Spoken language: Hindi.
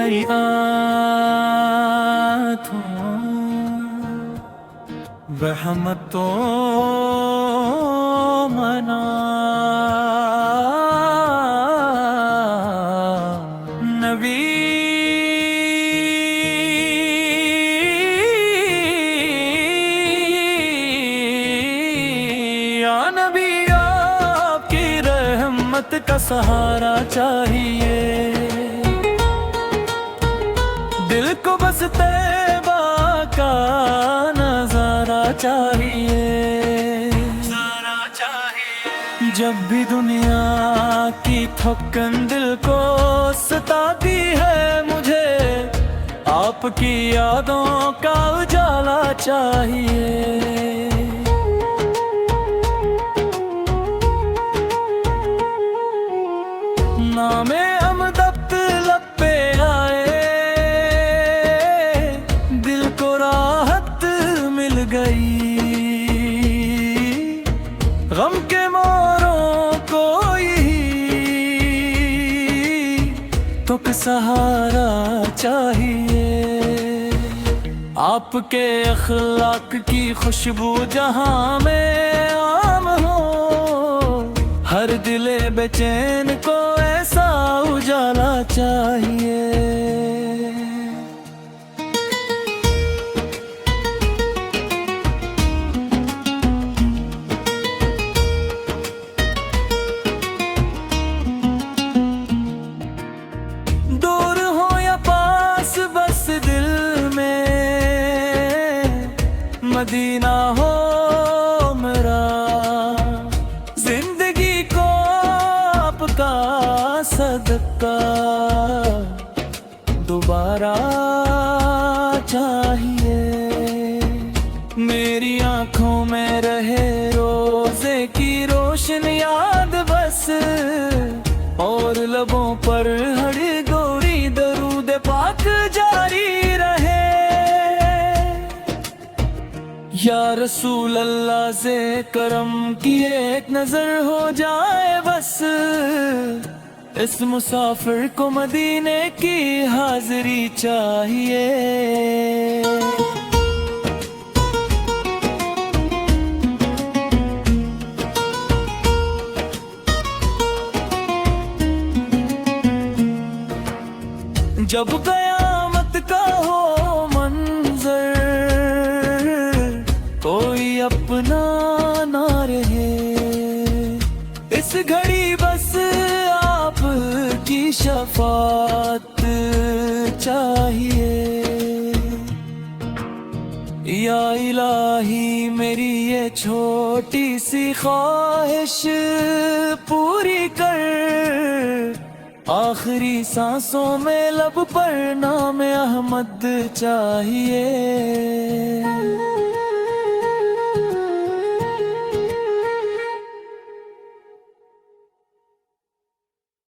तुम्हारी आँखों रहमतों मना नबी या नबी, आपकी रहमत का सहारा चाहिए। दिल को बस तैबा का नजारा चाहिए। जब भी दुनिया की थकन दिल को सताती है, मुझे आपकी यादों का उजाला चाहिए। नामे हमदर्द लब पे आए, दिल को राहत मिल गई। गम के मोरों को यही तो सहारा चाहिए। आपके अखलाक की खुशबू जहां में आम हो, हर दिले बेचैन को ऐसा उजाला चाहिए। दूर हो या पास बस दिल में मदीना हो मेरा। जिंदगी को आपका सदका दोबारा चाहिए। मेरी आंखों में रहे रोजे की रोशन याद बस, और लबों पर हरी गोरी दरूद पाक जारी रहे। या रसूल अल्लाह से करम की एक नजर हो जाए बस, इस मुसाफिर को मदीने की हाजिरी चाहिए। जब कयामत का हो मंजर, कोई अपना ना रहे, इस घड़ी बस आपकी शफाअत चाहिए। या इलाही मेरी ये छोटी सी ख्वाहिश पूरी कर, आखिरी सांसों में लब पर नाम अहमद चाहिए।